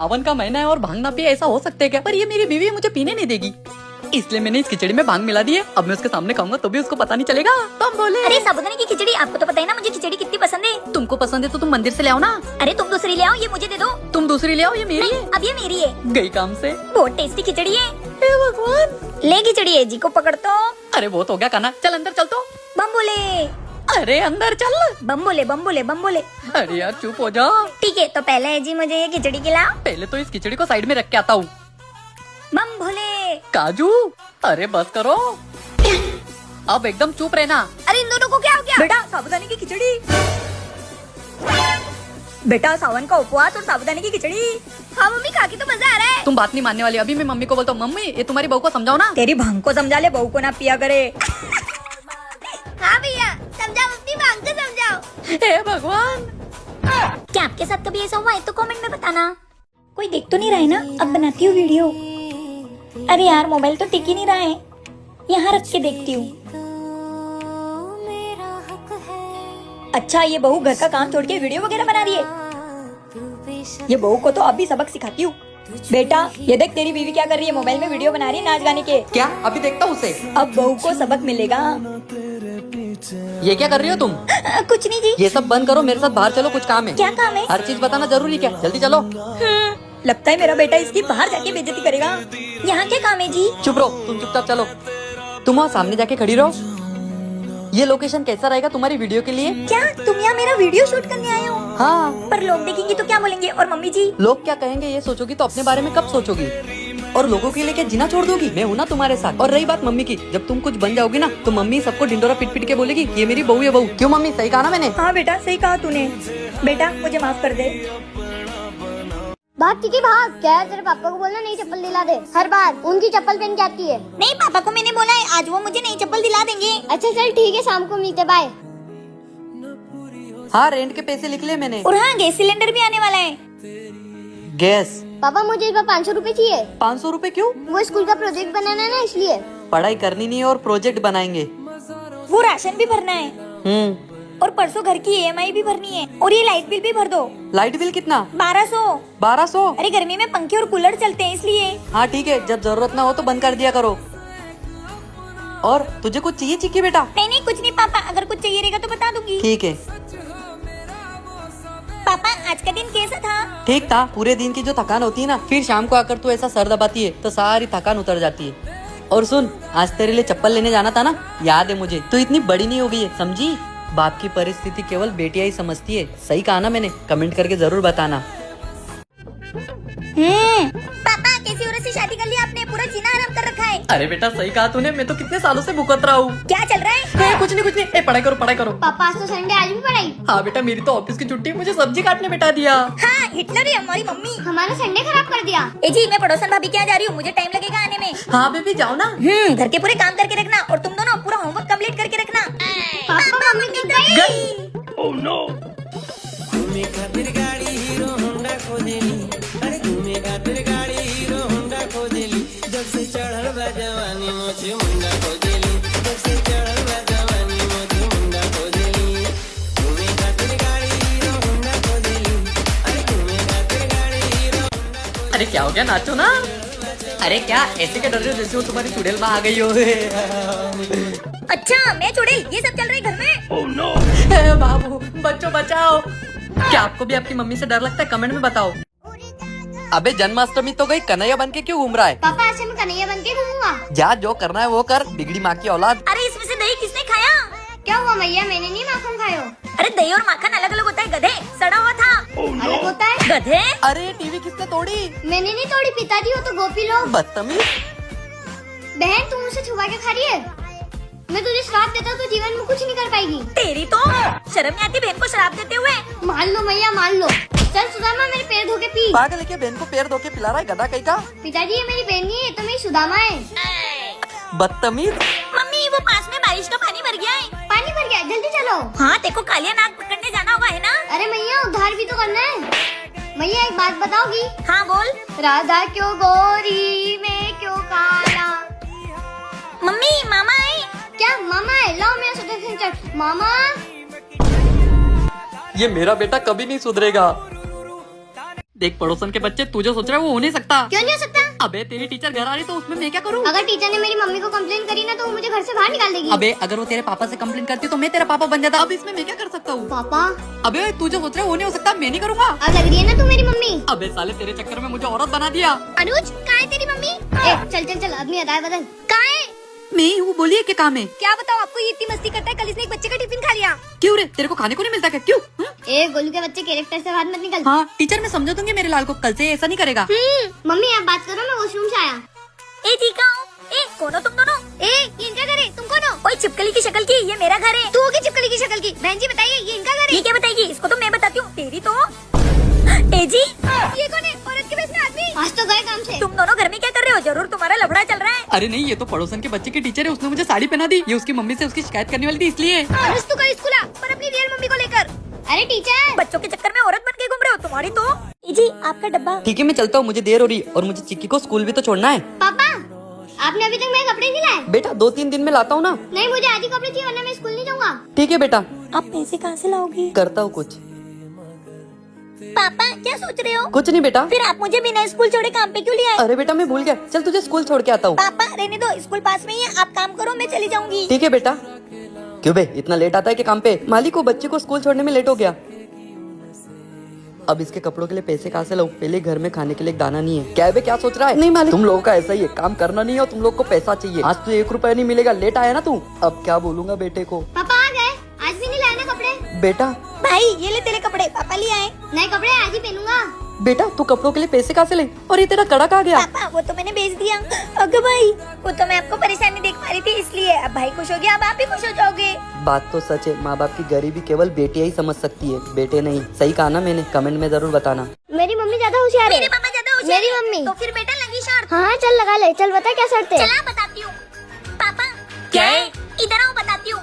सावन का महीना है और भांग ना पिए ऐसा हो सकता है क्या? पर ये मेरी बीवी मुझे पीने नहीं देगी, इसलिए मैंने इस खिचड़ी में भांग मिला दी है। अब मैं उसके सामने खाऊंगा तो भी उसको पता नहीं चलेगा। तुम बोले अरे साबूदाने की खिचड़ी, आपको तो पता है ना मुझे खिचड़ी कितनी पसंद है। तुमको पसंद है तो तुम मंदिर से ले आओ ना। अरे तुम दूसरी ले आओ, ये मुझे दे दो। तुम दूसरी ले आओ, ये मेरी है। अब ये मेरी है। गई काम से। बहुत टेस्टी खिचड़ी है। हे भगवान, ले खिचड़ी है जी को पकड़ तो। अरे बहुत हो गया खाना, चल अंदर चल तो। बम बोले, अरे अंदर चल। बम बोले, बम बोले, बम बोले। अरे यार चुप हो जा। ठीक है, तो पहले है जी मुझे ये खिचड़ी खिलाओ। पहले तो इस खिचड़ी को साइड में रख के आता हूँ। बम भोले। काजू, अरे बस करो, अब एकदम चुप रहना। अरे इन दोनों को क्या हो गया? बेटा साबूदाने की खिचड़ी। बेटा सावन का उपवास और साबूदाने की खिचड़ी। हाँ मम्मी, खा के तो मजा आ रहा है। तुम बात नहीं मानने वाली। अभी मैं मम्मी को बोलता हूँ, मम्मी ये तुम्हारी बहू को समझाओ ना। तेरी भांग को समझा ले, बहू को ना पिया करे। हाँ भैया, समझाओ अपनी भांग को समझाओ। हे भगवान, क्या आपके साथ कभी ऐसा हुआ है तो कमेंट में बताना। कोई देख तो नहीं रहा है ना? अब बनाती हूँ वीडियो। अरे यार मोबाइल तो टिक ही नहीं रहा है, यहाँ रख के देखती हूँ। अच्छा ये बहू घर का काम छोड़ के वीडियो वगैरह बना रही है। ये बहू को तो अभी सबक सिखाती हूँ। बेटा ये देख तेरी बीवी क्या कर रही है, मोबाइल में वीडियो बना रही है नाच गाने के। क्या? अभी देखता हूँ उसे। अब बहू को सबक मिलेगा। ये क्या कर रही हो तुम? कुछ नहीं जी। ये सब बंद करो, मेरे साथ बाहर चलो, कुछ काम है। क्या काम है? हर चीज बताना जरूरी क्या? जल्दी चलो। लगता है मेरा बेटा इसकी बाहर जाके बेइज्जती करेगा। यहाँ क्या काम है जी? चुप रहो, तुम चुपचाप चलो। तुम वहाँ सामने जाके खड़ी रहो। ये लोकेशन कैसा रहेगा तुम्हारी वीडियो के लिए? क्या तुम यहाँ मेरा वीडियो शूट करने आए हो? हाँ। पर लोग देखेंगे तो क्या बोलेंगे? और मम्मी जी? लोग क्या कहेंगे ये सोचोगी तो अपने बारे में कब सोचोगी? और लोगों के लिए क्या जीना छोड़ दोगी? मैं हूँ ना तुम्हारे साथ। और रही बात मम्मी की, जब तुम कुछ बन जाओगी ना तो मम्मी सबको ढिंडोरा पीट पीट के बोलेगी ये मेरी बहू है बहू। क्यों मम्मी, सही कहा ना मैंने? हाँ बेटा सही कहा तूने। बेटा मुझे माफ कर दे। भाग चिकी भाग। क्या है, तेरे पापा को बोलना नई चप्पल दिला दे। हर बार उनकी चप्पल पहन के आती है। नहीं पापा को मैंने बोला है, आज वो मुझे नई चप्पल दिला देंगे। अच्छा चल ठीक है, शाम को मिलते, बाय। हाँ रेंट के पैसे लिख ले मैंने। और हाँ गैस सिलेंडर भी आने वाला है। गैस? पापा मुझे इस बार 500 रूपए चाहिए। 500 रूपए क्यों? वो स्कूल का प्रोजेक्ट बनाना है ना, इसलिए। पढ़ाई करनी नहीं है और प्रोजेक्ट बनाएंगे। वो राशन भी भरना है और परसों घर की EMI भी भरनी है। और ये लाइट बिल भी भर दो। लाइट बिल कितना? 1200। 1200? अरे गर्मी में पंखे और कूलर चलते हैं इसलिए। हाँ ठीक है, जब जरूरत ना हो तो बंद कर दिया करो। और तुझे कुछ चाहिए चिक्की बेटा? नहीं कुछ नहीं पापा, अगर कुछ चाहिए रहेगा तो बता दूंगी। ठीक है। पापा आज का दिन कैसा था? ठीक था। पूरे दिन की जो थकान होती है ना, फिर शाम को आकर तू ऐसा सर दबाती है तो सारी थकान उतर जाती है। और सुन, आज तेरे लिए चप्पल लेने जाना था ना, याद है मुझे। तू इतनी बड़ी नहीं हो गई है, समझी? बाप की परिस्थिति केवल बेटियां ही समझती है। सही कहा ना मैंने? कमेंट करके जरूर बताना। पापा कैसी औरत से शादी कर ली आपने? पूरा जीना हराम कर रखा है। अरे बेटा सही कहा तूने, मैं तो कितने सालों से भुगत रहा हूँ। क्या चल रहा है? कुछ नहीं कुछ नहीं। पढ़ाई करो पढ़ाई करो। पापा आज तो संडे, आज भी पढ़ाई। हाँ बेटा, मेरी तो ऑफिस की छुट्टी, मुझे सब्जी काटने बिठा दिया। हाँ हिटलर है हमारी मम्मी। हमारा संडे खराब कर दिया। ए जी मैं पड़ोसन भाभी के यहाँ जा रही हूँ, मुझे टाइम लगेगा आने में। हाँ बेबी जाओ ना। घर के पूरे काम करके रखना और तुम दोनों पूरा होमवर्क कंप्लीट करके रखना। पापा मम्मी की गई। Oh no. अरे क्या हो गया, नाचो ना। अरे क्या ऐसे क्या डर रहे हो जैसे वो तुम्हारी चुड़ैल माँ आ गई हो? अच्छा मैं चुड़ैल, ये सब चल रहा है घर में। Oh no. बाबू बच्चों बचाओ। क्या आपको भी आपकी मम्मी से डर लगता है? कमेंट में बताओ। अबे जन्माष्टमी तो गई, कन्हैया बन के क्यों घूम रहा है? पापा ऐसे में कन्हैया बन के घूमूंगा। जा, जो करना है वो कर, बिगड़ी माँ की औलाद। अरे इसमें से दही किसने खाया? क्या हुआ मैया, मैंने नहीं माखन खायो। अरे दही और माखन अलग अलग होता है गधे, सड़ा हुआ था। अलग होता है गधे। अरे टीवी किसने तोड़ी? मैंने नहीं तोड़ी, पिताजी हो तो गोपी लोग। बदतमीज। बहन तू मुझसे छुपा के खा रही है। मैं तुझे श्राप देता तो जीवन में कुछ नहीं कर पाएगी। तेरी तो शर्म नहीं आती बहन को शराब देते हुए? मान लो मैया मान लो। चल सुदामा मेरे पैर धो के पी। पागल है क्या? बहन को पैर धो के पिला रहा है, गधा कहीं का। पिताजी ये मेरी बहन नहीं है, तो मेरी सुदामा है। बदतमीज। मम्मी वो पास में बारिश का पानी भर गया है। पानी भर गया, जल्दी चलो। हाँ देखो कालिया नाग पकड़ने जाना होगा है ना? अरे मैया उधार भी तो करना है। मैया एक बात बताओगी? हाँ बोल। राधा क्यों गोरी, मैं क्यों काला। मम्मी मामा आए। क्या मामा है? लाओ मेरा सुदर्शन। मामा ये मेरा बेटा कभी नहीं सुधरेगा। देख पड़ोसन के बच्चे, तू जो सोच रहा है वो हो नहीं सकता। क्यों नहीं हो सकता? अबे तेरी टीचर घर आ रही तो उसमें मैं क्या करूँ? अगर टीचर ने मेरी मम्मी को कंप्लेन करी ना तो वो मुझे घर से बाहर निकाल देगी। अबे अगर वो तेरे पापा से कंप्लेन करती तो मैं तेरा पापा बन जाता। अब इसमें मैं क्या कर सकता हूँ? पापा, अबे तू जो सोच रहा है वो नहीं हो सकता, मैं नहीं करूँगा। अब लग रही है ना तू मेरी मम्मी। अबे साले तेरे चक्कर में मुझे औरत बना दिया। अनुज, कहाँ है तेरी मम्मी? चल चल चल, अपनी अदाएं बदल। कहाँ है? मैं हूँ, बोलिए क्या काम है? क्या बताओ आपको, ये इतनी मस्ती करता है, कल इसने एक बच्चे का टिफिन खा लिया। क्यों रे, तेरे को खाने को नहीं मिलता क्या? क्यों? ए गोलू के बच्चे, कैरेक्टर से बाहर मत निकल। हाँ टीचर, मैं समझा दूंगी मेरे लाल को, कल से ऐसा नहीं करेगा। मम्मी आप बात करो, मैं वॉशरूम से आया। ए ठीक है। ए कौन हो तुम दोनों? ए ये इनका घर है, तुम कौन हो? ओए चिपकली की शक्ल की, ये मेरा घर है। तू होगी चिपकली की शक्ल की? बहन जी बताइए, ये इनका घर है। ये क्या बताएगी? इसको तो मैं बताती हूँ, तेरी तो। ए जी, ये कौन है? औरत के बेस में आदमी। आज तो गए काम से। तुम दोनों घर में क्या कर रहे हो? जरूर तुम्हारा लफड़ा चल रहा है। अरे नहीं, ये तो पड़ोसन के बच्चे की टीचर है, उसने मुझे साड़ी पहना दी। ये उसकी मम्मी से उसकी शिकायत करने वाली थी इसलिए। अनुज तू कल स्कूल आ, पर अपनी रियल मम्मी को लेकर। अरे टीचर, बच्चों के चक्कर में औरत बन के घूम रहे हो, तुम्हारी तो। ए जी आपका डब्बा। ठीक है मैं चलता हूँ, मुझे देर हो रही है और मुझे चिक्की को स्कूल भी तो छोड़ना है। पापा आपने अभी तक मेरे कपड़े नहीं लाए? बेटा 2-3 दिन में लाता हूँ ना। नहीं, मुझे आज ही कपड़े चाहिए वरना मैं स्कूल नहीं जाऊंगा। ठीक है बेटा, आप पैसे कहाँ से लाओगी? करता हूँ कुछ। पापा क्या सोच रहे हो? कुछ नहीं बेटा। फिर आप मुझे बिना स्कूल छोड़े काम पे क्यों ले आए? अरे बेटा मैं भूल गया, चल तुझे स्कूल छोड़ के आता हूँ। पापा रहने दो, स्कूल पास में ही है, आप काम करो, मैं चली जाऊंगी। ठीक है बेटा। क्यों बे, इतना लेट आता है कि काम पे? मालिक को बच्चे को स्कूल छोड़ने में लेट हो गया। अब इसके कपड़ों के लिए पैसे कहाँ से लाऊं? पहले घर में खाने के लिए एक दाना नहीं है। क्या है बे, क्या सोच रहा है? नहीं मालिक, तुम लोगों का ऐसा ही है, काम करना नहीं है और तुम लोग को पैसा चाहिए। आज तो 1 रुपया नहीं मिलेगा, लेट आया ना तू। अब क्या बोलूंगा बेटे को। पापा आ गए, आज भी नहीं लाए ना कपड़े? बेटा भाई ये ले तेरे कपड़े, पापा ले आए। नए कपड़े आज ही पहनूंगा। बेटा तू कपड़ों के लिए पैसे कहाँ से ले? और ये तेरा कड़ा कहाँ गया? पापा वो तो मैंने बेच दिया। अगर भाई वो तो मैं आपको परेशानी देख पा रही थी इसलिए। अब भाई खुश हो गया, अब आप भी खुश हो जाओगे। बात तो सच है, माँ बाप की गरीबी केवल बेटियां ही समझ सकती है, बेटे नहीं। सही कहा ना मैंने? कमेंट में जरूर बताना। मेरी मम्मी ज्यादा होशियार है। मेरे पापा ज्यादा होशियार मेरी है। मम्मी। तो फिर बेटा लगी शर्त। हाँ चल लगा ले, चल बता क्या शर्त है? चला बताती हूँ। पापा क्या है? इधर आओ बताती हूँ।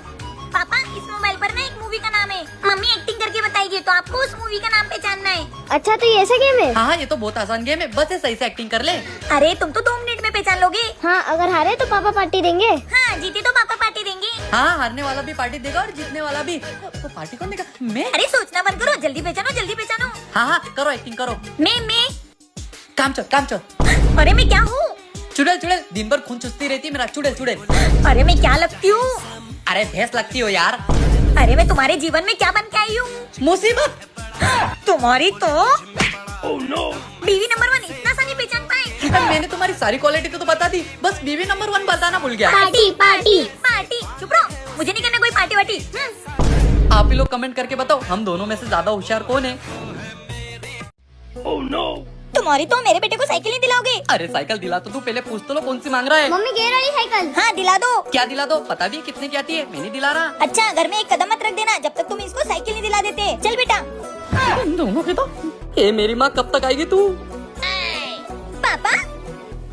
पापा इस मोबाइल पर ना एक मूवी का नाम है, मम्मी एक्टिंग करके बताएगी, तो आपको उस मूवी का नाम पहचानना है। अच्छा तो ये ऐसा गेम है? हाँ ये तो बहुत आसान गेम है, बस ये सही से एक्टिंग कर ले। अरे तुम तो 2 मिनट में पहचान लोगे। हाँ अगर हारे तो पापा पार्टी देंगे। हाँ जीते तो पापा पार्टी देंगे। हाँ हारने वाला भी पार्टी देगा और जीतने वाला भी। तो पार्टी कौन देगा? मैं? अरे सोचना बंद करो, जल्दी पहचानो जल्दी पहचानो। हाँ करो, एक्टिंग करो। मैं काम चल। अरे मैं क्या हूँ? चुड़ैल, दिन भर खून चुसती रहती है मेरा। चुड़ैल। अरे मैं क्या लगती हूँ? अरे भैंस लगती हो यार। अरे मैं तुम्हारे जीवन में क्या बन के आई हूँ? मुसीबत। तुम्हारी तो बीवी नंबर 1 इतना सा नहीं पहचान पाए। मैंने तुम्हारी सारी क्वालिटी तो बता दी, बस बीवी नंबर 1 बताना भूल गया। पार्टी चुप रहो, मुझे नहीं करना कोई पार्टी वार्टी। आप ही लोग कमेंट करके बताओ, हम दोनों में से ज्यादा होशियार कौन है? तुम्हारी तो मेरे बेटे को साइकिल नहीं दिलाओगे? अरे साइकिल दिला तो तू, पहले पूछ तो लो कौन सी मांग रहा है। मम्मी गेयर वाली साइकिल। हाँ दिला दो। क्या दिला दो? पता भी है कितने की आती है, मैं नहीं दिला रहा। अच्छा घर में एक कदम मत रख देना जब तक तुम इसको साइकिल नहीं दिला देते। चल बेटा। दोनों के तो। ए मेरी माँ कब तक आएगी तू? पापा,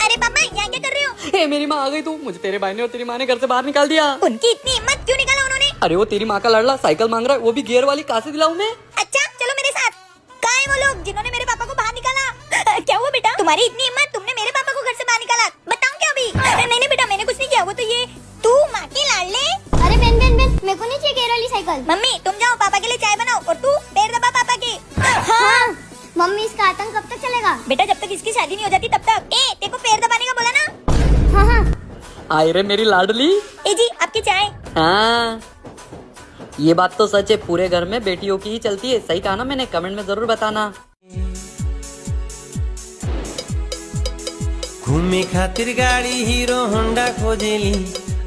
अरे पापा यहाँ क्या कर रहे हो? ए मेरी माँ आ गई तू। मुझे तेरे भाई ने और तेरी माँ ने घर से बाहर निकाल दिया। उनकी इतनी हिम्मत क्यों निकाला उन्होंने? अरे वो तेरी माँ का लड़ला साइकिल मांग रहा है, वो भी गियर वाली। कहाँ से दिलाऊं मैं? अच्छा चलो मेरे साथ। कहाँ है वो लोग जिन्होंने मेरे पापा को बाहर निकाला? क्या हुआ बेटा, तुम्हारी इतनी हिम्मत, तुमने मेरे पापा को घर से बाहर निकाला? बताऊं क्या अभी? नहीं बेटा मैंने कुछ नहीं किया, वो तो ये तू माँ के लाडले। अरे बेन मेरे को नहीं चाहिए गेयर वाली साइकिल। मम्मी तुम जाओ पापा के लिए चाय बनाओ और तू पैर दबा पापा के। हाँ मम्मी इसका आतंक कब तक चलेगा? बेटा जब तक इसकी शादी नहीं हो जाती तब तक। ए तेरे को पैर दबाने का बोला ना? हाँ आए रे मेरी लाडली। ए जी आपकी चाय। हाँ ये बात तो सच है, पूरे घर में बेटियों की ही चलती है। सही कहा ना मैंने? कमेंट में जरूर बताना। घूमे खातिर गाड़ी हीरो होंडा खोजेली,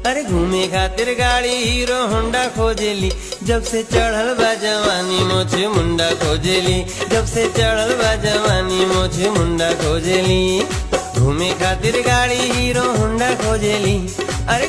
अरे घूमे खातिर गाड़ी हीरो होंडा खोजेली। जब से चढ़ल बा जवानी मोछे मुंडा खोजेली, जब से चढ़ल बा जवानी मोछे मुंडा खोजेली। घूमे खातिर गाड़ी हीरो होंडा खोजेली, अरे